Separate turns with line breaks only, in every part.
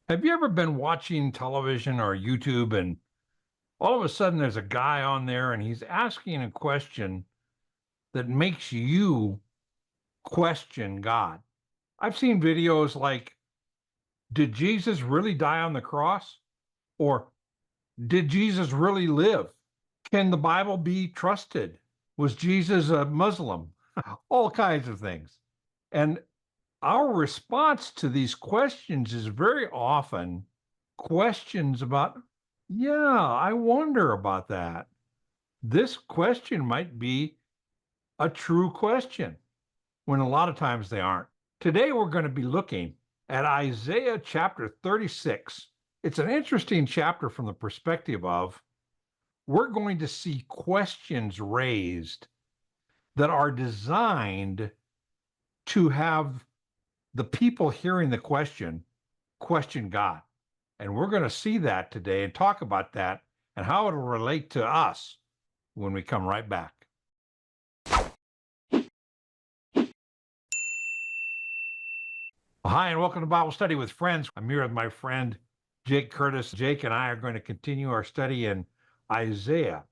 Have you ever been watching television or YouTube and all of a sudden there's a guy on there and he's asking a question that makes you question God? I've seen videos like, did Jesus really die on the cross? Or did Jesus really live? Can the Bible be trusted? Was Jesus a Muslim? All kinds of things. And our response to these questions is very often questions about, yeah, I wonder about that. This question might be a true question when a lot of times they aren't. Today, we're going to be looking at Isaiah chapter 36. It's an interesting chapter from the perspective of we're going to see questions raised that are designed to have the people hearing the question God. And we're going to see that today and talk about that and how it'll relate to us when we come right back. Hi, and welcome to Bible Study with Friends. I'm here with my friend Jake Curtis. Jake and I are going to continue our study in Isaiah.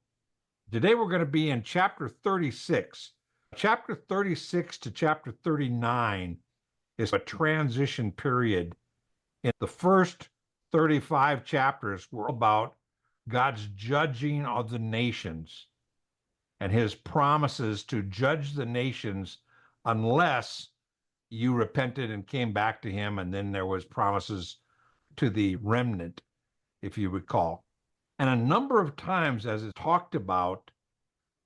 Today we're going to be in chapter 36. Chapter 36 to chapter 39 is a transition period. In the first 35 chapters were about God's judging of the nations and his promises to judge the nations unless you repented and came back to him. And then there was promises to the remnant, if you recall. And a number of times as it talked about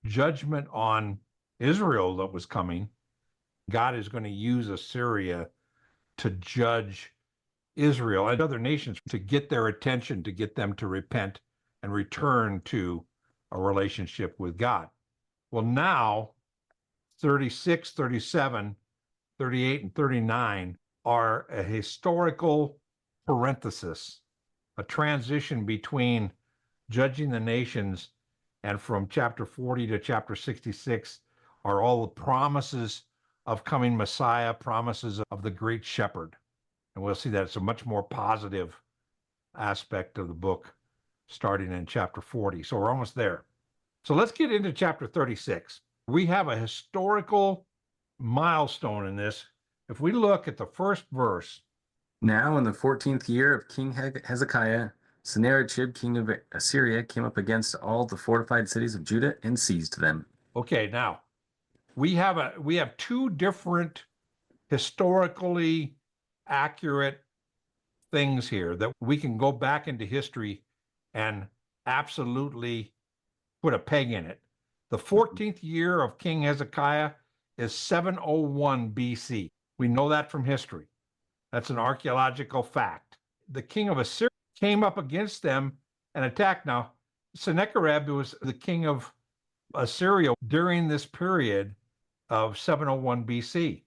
judgment on Israel that was coming, God is going to use Assyria to judge Israel and other nations to get their attention, to get them to repent and return to a relationship with God. Well, now 36, 37, 38, and 39 are a historical parenthesis, a transition between judging the nations, and from chapter 40 to chapter 66 are all the promises of coming Messiah, promises of the great shepherd. And we'll see that it's a much more positive aspect of the book starting in chapter 40. So we're almost there. So let's get into chapter 36. We have a historical milestone in this. If we look at the first verse.
Now in the 14th year of King Hezekiah, Sennacherib, king of Assyria, came up against all the fortified cities of Judah and seized them.
Okay, now we have two different historically accurate things here that we can go back into history and absolutely put a peg in it. The 14th year of King Hezekiah is 701 BC. We know that from history. That's an archaeological fact. The king of Assyria came up against them and attacked. Now, Sennacherib was the king of Assyria during this period of 701 BC.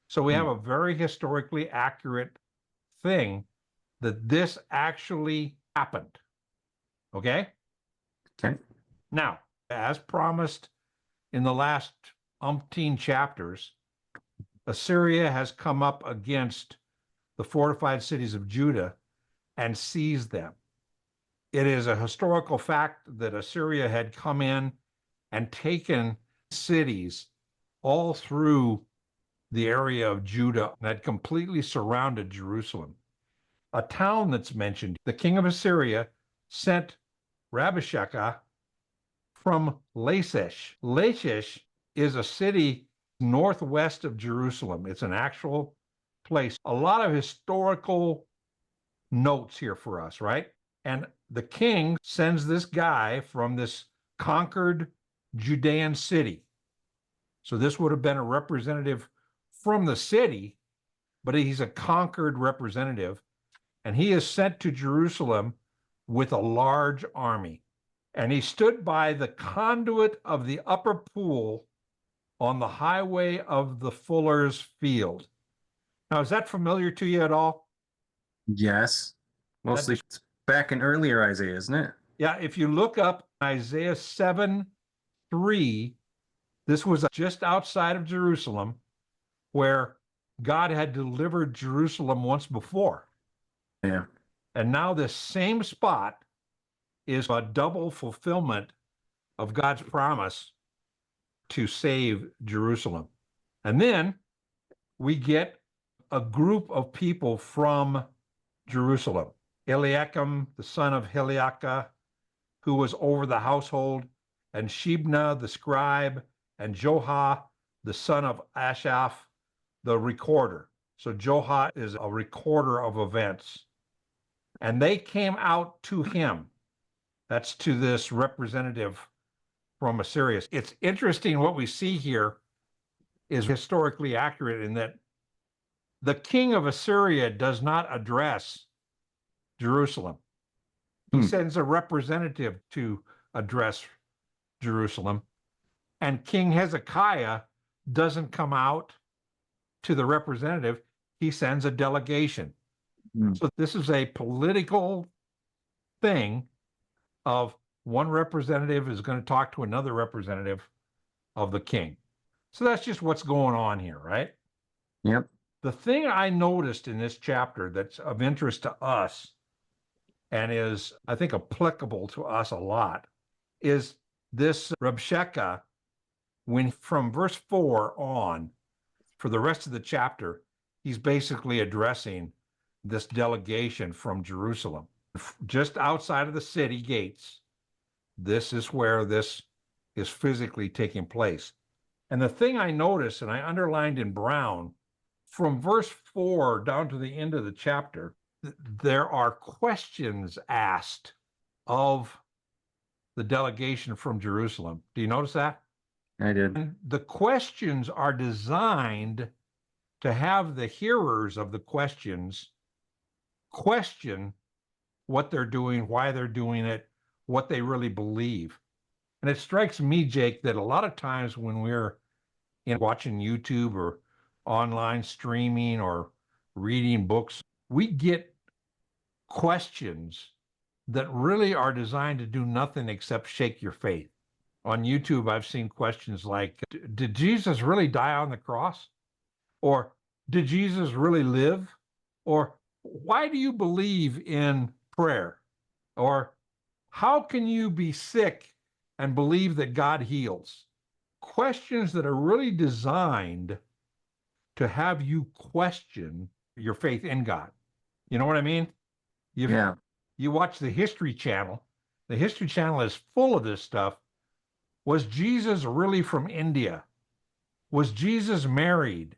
So we have a very historically accurate thing that this actually happened. Okay?
Okay.
Now, as promised in the last umpteen chapters, Assyria has come up against the fortified cities of Judah and seized them. It is a historical fact that Assyria had come in and taken cities all through the area of Judah and had completely surrounded Jerusalem. A town that's mentioned, the king of Assyria sent Rabshakeh from Lachish. Lachish is a city northwest of Jerusalem. It's an actual place. A lot of historical notes here for us, right? And the king sends this guy from this conquered Judean city. So this would have been a representative from the city, but he's a conquered representative. And he is sent to Jerusalem with a large army. And he stood by the conduit of the upper pool on the highway of the fuller's field. Now, is that familiar to you at all?
Yes. Mostly back in earlier Isaiah, isn't it?
Yeah, if you look up Isaiah 7:3, this was just outside of Jerusalem where God had delivered Jerusalem once before.
Yeah.
And now this same spot is a double fulfillment of God's promise to save Jerusalem. And then we get a group of people from Jerusalem. Eliakim, the son of Heliakah, who was over the household, and Shebna, the scribe, and Joha, the son of Ashaph, the recorder. So Joha is a recorder of events. And they came out to him. That's to this representative from Assyria. It's interesting what we see here is historically accurate in that the king of Assyria does not address Jerusalem. He sends a representative to address Jerusalem. And King Hezekiah doesn't come out to the representative. He sends a delegation. So this is a political thing of one representative is going to talk to another representative of the king. So that's just what's going on here, right?
Yep.
The thing I noticed in this chapter that's of interest to us and is, I think, applicable to us a lot is this Rabshakeh, when from verse 4 on, for the rest of the chapter, he's basically addressing this delegation from Jerusalem. Just outside of the city gates, this is where this is physically taking place. And the thing I noticed, and I underlined in brown, from verse 4 down to the end of the chapter, there are questions asked of the delegation from Jerusalem. Do you notice that?
I did.
And the questions are designed to have the hearers of the questions question what they're doing, why they're doing it, what they really believe. And it strikes me, Jake, that a lot of times when we're watching YouTube or online streaming or reading books, we get questions that really are designed to do nothing except shake your faith. On YouTube, I've seen questions like, did Jesus really die on the cross? Or did Jesus really live? Or why do you believe in prayer? Or how can you be sick and believe that God heals? Questions that are really designed to have you question your faith in God. You know what I mean? You watch the History Channel. The History Channel is full of this stuff. Was Jesus really from India? Was Jesus married?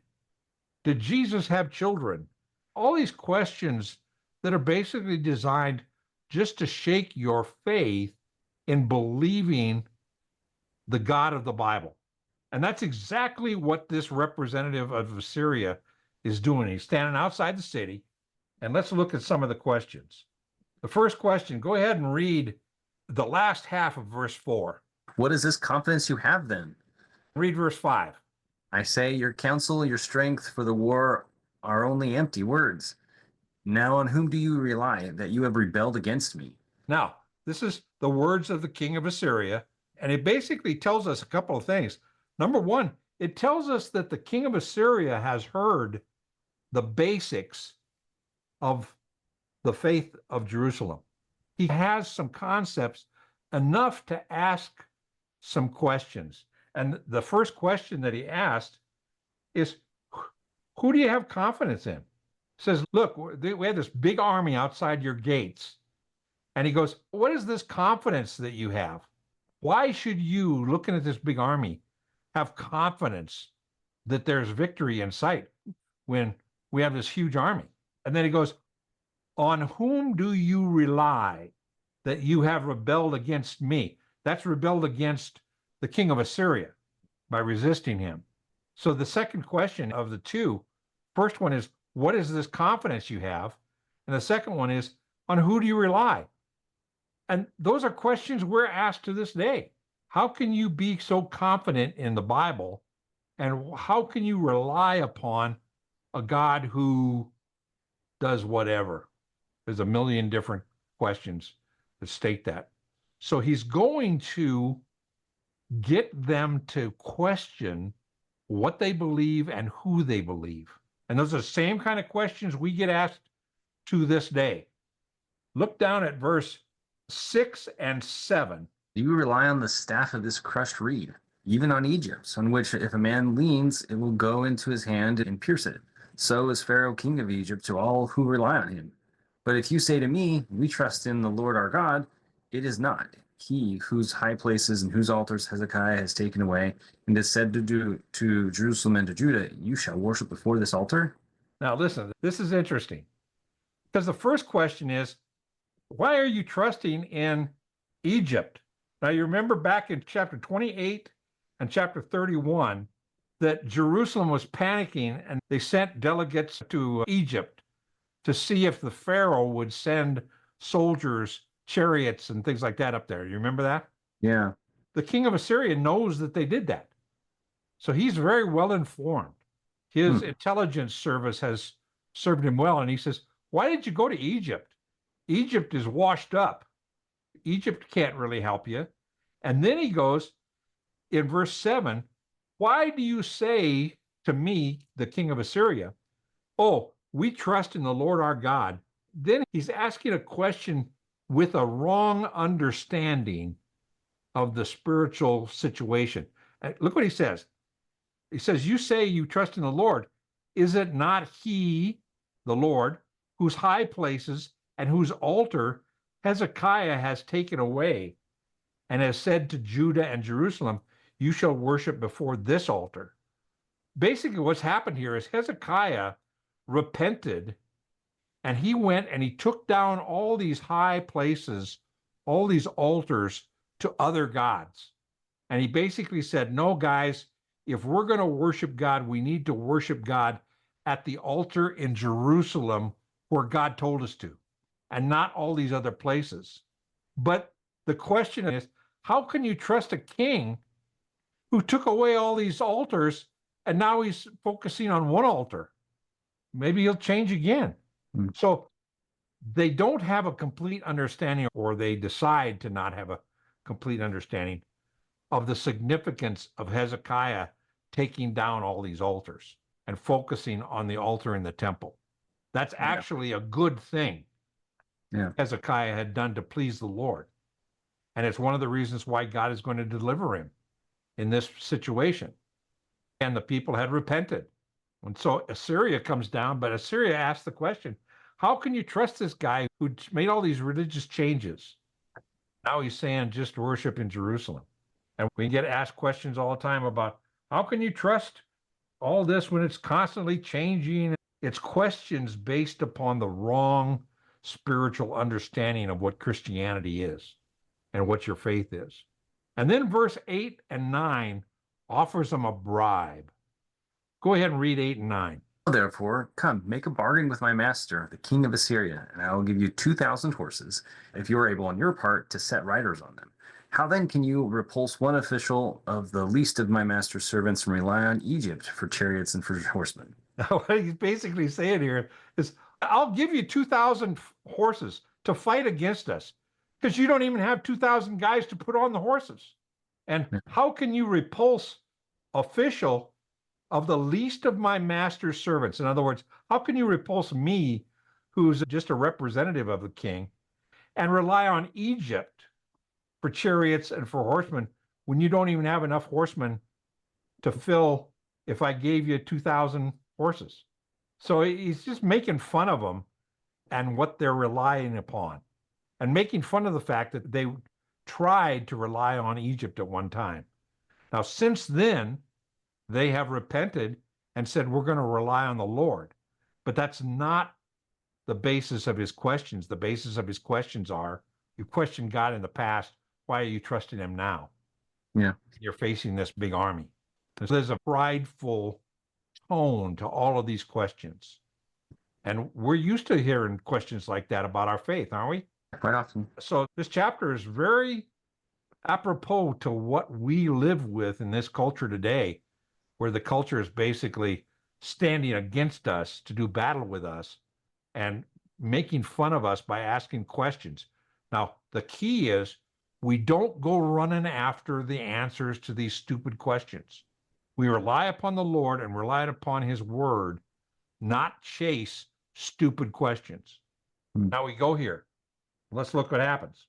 Did Jesus have children? All these questions that are basically designed just to shake your faith in believing the God of the Bible. And that's exactly what this representative of Assyria is doing. He's standing outside the city. And let's look at some of the questions. The first question, go ahead and read the last half of verse 4.
What is this confidence you have then?
Read verse 5.
I say, your counsel, your strength for the war are only empty words. Now on whom do you rely that you have rebelled against me?
Now, this is the words of the king of Assyria, and it basically tells us a couple of things. Number one, it tells us that the king of Assyria has heard the basics of the faith of Jerusalem. He has some concepts enough to ask some questions. And the first question that he asked is, who do you have confidence in? He says, look, we have this big army outside your gates. And he goes, what is this confidence that you have? Why should you, looking at this big army, have confidence that there's victory in sight when we have this huge army? And then he goes, on whom do you rely that you have rebelled against me? That's rebelled against the king of Assyria by resisting him. So the second question of the two, first one is, what is this confidence you have? And the second one is, on who do you rely? And those are questions we're asked to this day. How can you be so confident in the Bible? And how can you rely upon a God who does whatever? There's a million different questions that state that. So he's going to get them to question what they believe and who they believe. And those are the same kind of questions we get asked to this day. Look down at verse 6 and 7.
Do you rely on the staff of this crushed reed, even on Egypt, on which if a man leans, it will go into his hand and pierce it? So is Pharaoh king of Egypt to all who rely on him. But if you say to me, we trust in the Lord our God, it is not he whose high places and whose altars Hezekiah has taken away, and has said to Jerusalem and to Judah, you shall worship before this altar.
Now, listen, this is interesting because the first question is, why are you trusting in Egypt? Now, you remember back in chapter 28 and chapter 31 that Jerusalem was panicking and they sent delegates to Egypt to see if the Pharaoh would send soldiers, chariots, and things like that up there. You remember that?
Yeah.
The king of Assyria knows that they did that. So he's very well informed. His intelligence service has served him well. And he says, why did you go to Egypt? Egypt is washed up. Egypt can't really help you. And then he goes in verse 7, why do you say to me, the king of Assyria, oh, we trust in the Lord our God? Then he's asking a question with a wrong understanding of the spiritual situation. And look what he says. He says, you say you trust in the Lord. Is it not he, the Lord, whose high places and whose altar Hezekiah has taken away and has said to Judah and Jerusalem, you shall worship before this altar? Basically, what's happened here is Hezekiah repented and he went and he took down all these high places, all these altars to other gods. And he basically said, no, guys, if we're going to worship God, we need to worship God at the altar in Jerusalem where God told us to, and not all these other places. But the question is, how can you trust a king who took away all these altars and now he's focusing on one altar? Maybe he'll change again. So they don't have a complete understanding, or they decide to not have a complete understanding of the significance of Hezekiah taking down all these altars and focusing on the altar in the temple. That's actually a good thing Hezekiah had done to please the Lord. And it's one of the reasons why God is going to deliver him in this situation. And the people had repented. And so Assyria comes down, but Assyria asks the question, how can you trust this guy who made all these religious changes? Now he's saying just worship in Jerusalem. And we get asked questions all the time about how can you trust all this when it's constantly changing? It's questions based upon the wrong spiritual understanding of what Christianity is and what your faith is. And then verse 8 and 9 offers them a bribe. Go ahead and read 8 and 9.
Therefore, come, make a bargain with my master, the king of Assyria, and I will give you 2,000 horses, if you are able on your part to set riders on them. How then can you repulse one official of the least of my master's servants and rely on Egypt for chariots and for horsemen?
What he's basically saying here is, I'll give you 2,000 horses to fight against us because you don't even have 2,000 guys to put on the horses. And how can you repulse official of the least of my master's servants? In other words, how can you repulse me, who's just a representative of the king, and rely on Egypt for chariots and for horsemen when you don't even have enough horsemen to fill if I gave you 2,000 horses? So he's just making fun of them and what they're relying upon, and making fun of the fact that they tried to rely on Egypt at one time. Now, since then, they have repented and said, we're going to rely on the Lord. But that's not the basis of his questions. The basis of his questions are, you questioned God in the past. Why are you trusting him now?
Yeah.
You're facing this big army. So there's a prideful tone to all of these questions. And we're used to hearing questions like that about our faith, aren't we?
Quite often.
So this chapter is very apropos to what we live with in this culture today, where the culture is basically standing against us to do battle with us and making fun of us by asking questions. Now, the key is we don't go running after the answers to these stupid questions. We rely upon the Lord and rely upon his word, not chase stupid questions. Now we go here. Let's look what happens.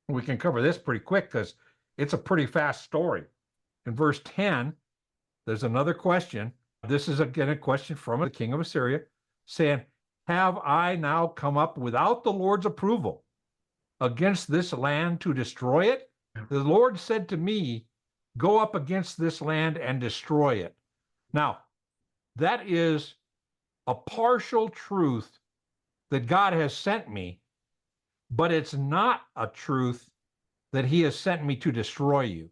We can cover this pretty quick because it's a pretty fast story. In verse 10, there's another question. This is again a question from the king of Assyria saying, have I now come up without the Lord's approval against this land to destroy it? The Lord said to me, go up against this land and destroy it. Now, that is a partial truth that God has sent me, but it's not a truth that he has sent me to destroy you,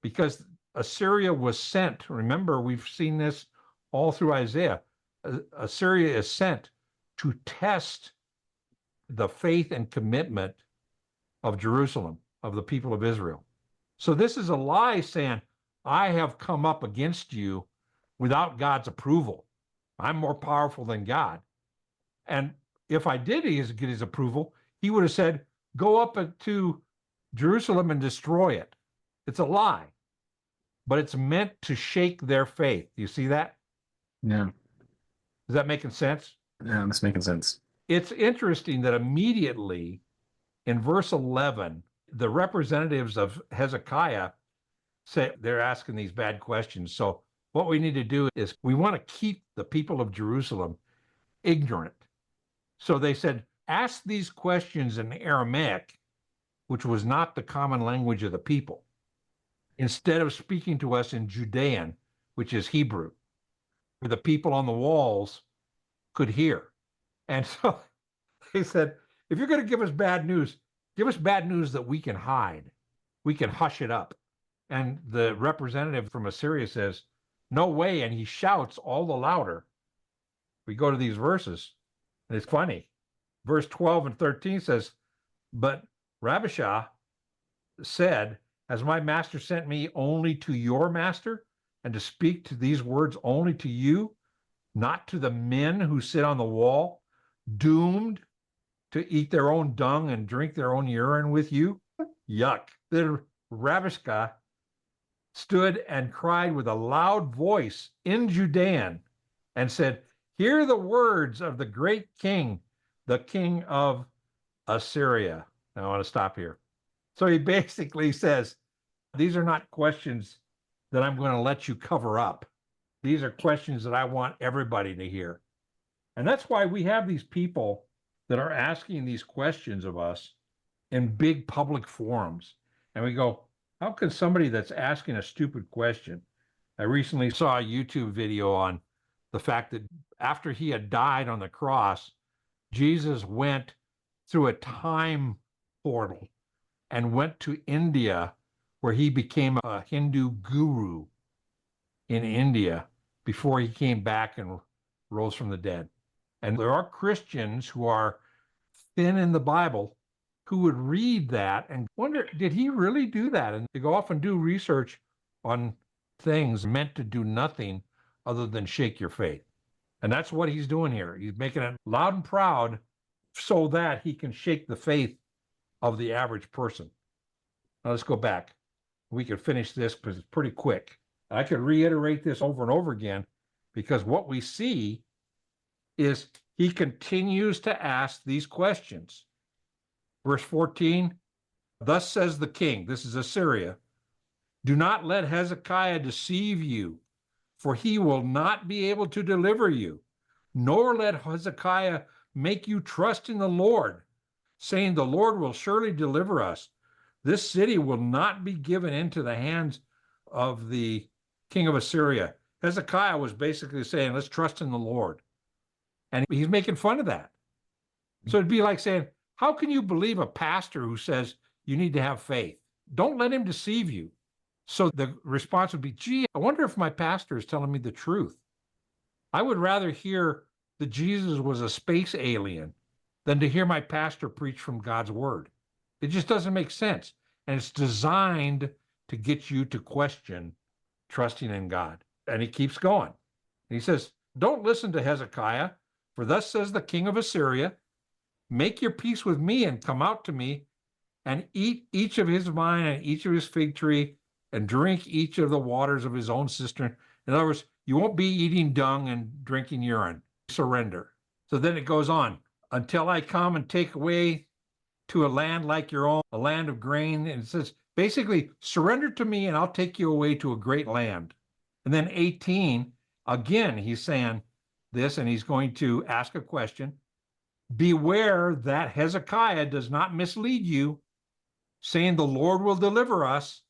because Assyria was sent. Remember, we've seen this all through Isaiah. Assyria is sent to test the faith and commitment of Jerusalem, of the people of Israel. So this is a lie saying, I have come up against you without God's approval. I'm more powerful than God. And if I did get his approval, he would have said, go up to Jerusalem and destroy it. It's a lie, but it's meant to shake their faith. You see that?
Yeah.
Is that making sense?
Yeah, that's making sense.
It's interesting that immediately in verse 11, the representatives of Hezekiah say they're asking these bad questions. So what we need to do is we want to keep the people of Jerusalem ignorant. So they said, ask these questions in Aramaic, which was not the common language of the people, instead of speaking to us in Judean, which is Hebrew, where the people on the walls could hear. And so they said, if you're going to give us bad news that we can hide. We can hush it up. And the representative from Assyria says, no way. And he shouts all the louder. We go to these verses, and it's funny. Verse 12 and 13 says, but Rabshakeh said, has my master sent me only to your master, and to speak to these words only to you, not to the men who sit on the wall, doomed to eat their own dung and drink their own urine with you? Yuck. Then Rabshakeh stood and cried with a loud voice in Judean and said, hear the words of the great king, the king of Assyria. Now I want to stop here. So he basically says, these are not questions that I'm going to let you cover up. These are questions that I want everybody to hear. And that's why we have these people that are asking these questions of us in big public forums. And we go, how can somebody that's asking a stupid question? I recently saw a YouTube video on the fact that after he had died on the cross, Jesus went through a time portal and went to India, where he became a Hindu guru in India before he came back and rose from the dead. And there are Christians who are thin in the Bible who would read that and wonder, did he really do that? And they go off and do research on things meant to do nothing other than shake your faith. And that's what he's doing here. He's making it loud and proud so that he can shake the faith of the average person. Now let's go back. We could finish this because it's pretty quick. I could reiterate this over and over again, because what we see is he continues to ask these questions. Verse 14, thus says the king, this is Assyria, do not let Hezekiah deceive you, for he will not be able to deliver you, nor let Hezekiah make you trust in the Lord, saying the Lord will surely deliver us. This city will not be given into the hands of the king of Assyria. Hezekiah was basically saying, let's trust in the Lord. And he's making fun of that. So it'd be like saying, how can you believe a pastor who says you need to have faith? Don't let him deceive you. So the response would be, gee, I wonder if my pastor is telling me the truth. I would rather hear that Jesus was a space alien than to hear my pastor preach from God's word. It just doesn't make sense. And it's designed to get you to question trusting in God. And he keeps going. He says, don't listen to Hezekiah, for thus says the king of Assyria, make your peace with me and come out to me and eat each of his vine and each of his fig tree and drink each of the waters of his own cistern. In other words, you won't be eating dung and drinking urine. Surrender. So then it goes on, until I come and take away to a land like your own, a land of grain. And it says, basically, surrender to me and I'll take you away to a great land. And then 18, again, he's saying this, and he's going to ask a question. Beware that Hezekiah does not mislead you, saying the Lord will deliver us.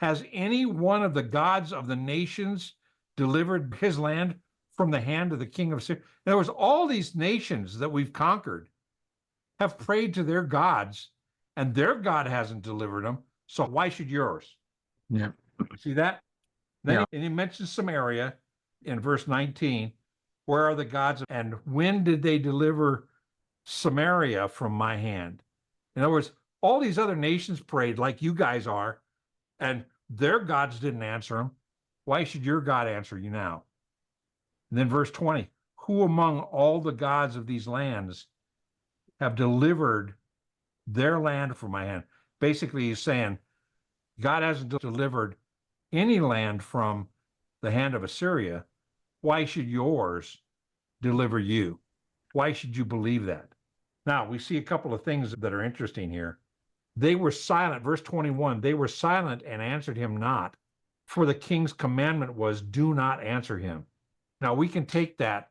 Has any one of the gods of the nations delivered his land from the hand of the king of Assyria? In other words, all these nations that we've conquered have prayed to their gods, and their God hasn't delivered them. So why should yours?
Yeah.
See that? Then
Yeah.
he mentions Samaria in verse 19. Where are the gods, and when did they deliver Samaria from my hand? In other words, all these other nations prayed like you guys are, and their gods didn't answer them. Why should your God answer you now? And then verse 20, who among all the gods of these lands have delivered their land from my hand? Basically, he's saying God hasn't delivered any land from the hand of Assyria. Why should yours deliver you? Why should you believe that? Now, we see a couple of things that are interesting here. They were silent. Verse 21, they were silent and answered him not, for the king's commandment was, do not answer him. Now, we can take that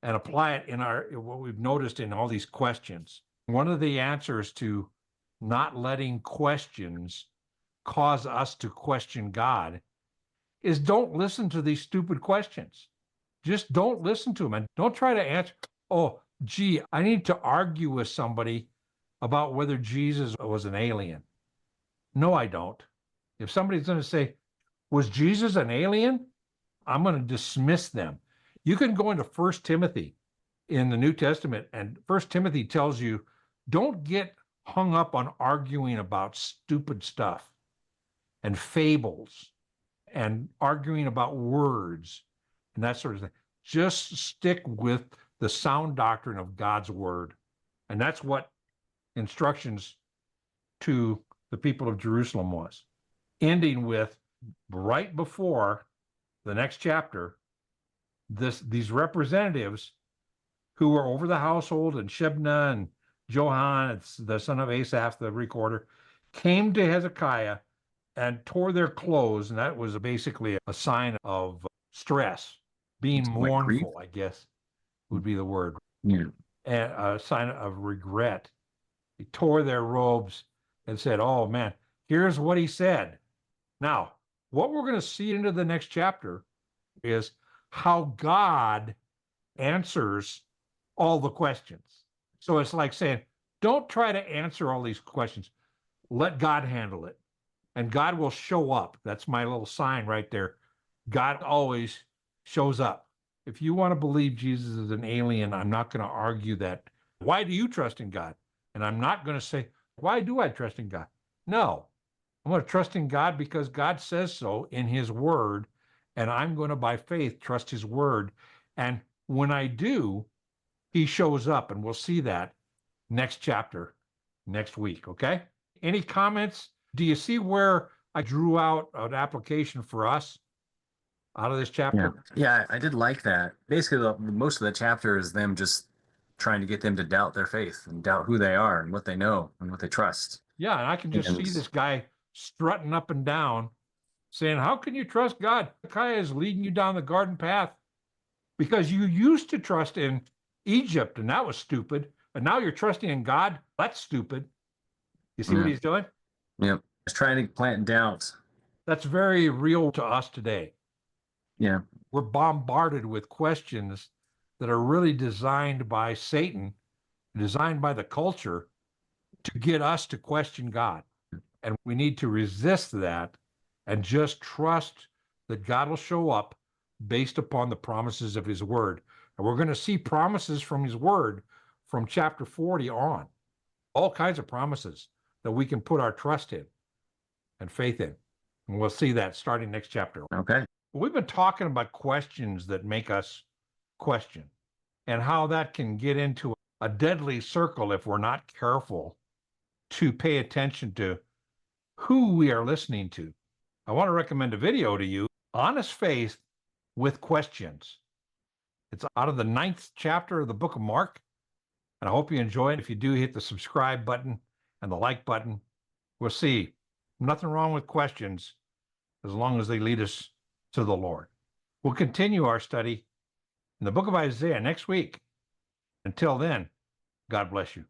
and apply it in what we've noticed in all these questions. One of the answers to not letting questions cause us to question God is don't listen to these stupid questions. Just don't listen to them and don't try to answer. Oh, gee, I need to argue with somebody about whether Jesus was an alien. No, I don't. If somebody's going to say, was Jesus an alien? I'm going to dismiss them. You can go into 1 Timothy in the New Testament, and 1 Timothy tells you, don't get hung up on arguing about stupid stuff and fables and arguing about words and that sort of thing. Just stick with the sound doctrine of God's word. And that's what instructions to the people of Jerusalem was. Ending with, right before the next chapter, these representatives who were over the household, and Shebna and Johan, it's the son of Asaph, the recorder, came to Hezekiah and tore their clothes. And that was basically a sign of stress, being mournful, I guess would be the word.
Yeah.
And a sign of regret. He tore their robes and said, oh man, here's what he said. Now, what we're going to see into the next chapter is how God answers all the questions. So it's like saying, don't try to answer all these questions. Let God handle it. And God will show up. That's my little sign right there. God always shows up. If you want to believe Jesus is an alien, I'm not going to argue that. Why do you trust in God? And I'm not going to say, why do I trust in God? No, I'm going to trust in God because God says so in his word. And I'm going to, by faith, trust his word. And when I do, he shows up, and we'll see that next chapter next week. Okay. Any comments? Do you see where I drew out an application for us out of this chapter?
Yeah, I did like that. Basically, most of the chapter is them just trying to get them to doubt their faith and doubt who they are and what they know and what they trust.
Yeah, and I can just see this guy strutting up and down saying, how can you trust God? Hezekiah is leading you down the garden path because you used to trust in Egypt, and that was stupid. And now you're trusting in God. That's stupid. You see what he's doing?
Yep. He's trying to plant doubt.
That's very real to us today.
Yeah.
We're bombarded with questions that are really designed by Satan, designed by the culture to get us to question God. And we need to resist that and just trust that God will show up based upon the promises of his word. And we're going to see promises from his word from chapter 40 on, all kinds of promises that we can put our trust in and faith in. And we'll see that starting next chapter.
Okay.
We've been talking about questions that make us question and how that can get into a deadly circle if we're not careful to pay attention to who we are listening to. I want to recommend a video to you, Honest Faith with Questions. It's out of the 9th chapter of the book of Mark. And I hope you enjoy it. If you do, hit the subscribe button and the like button. We'll see. Nothing wrong with questions as long as they lead us to the Lord. We'll continue our study in the book of Isaiah next week. Until then, God bless you.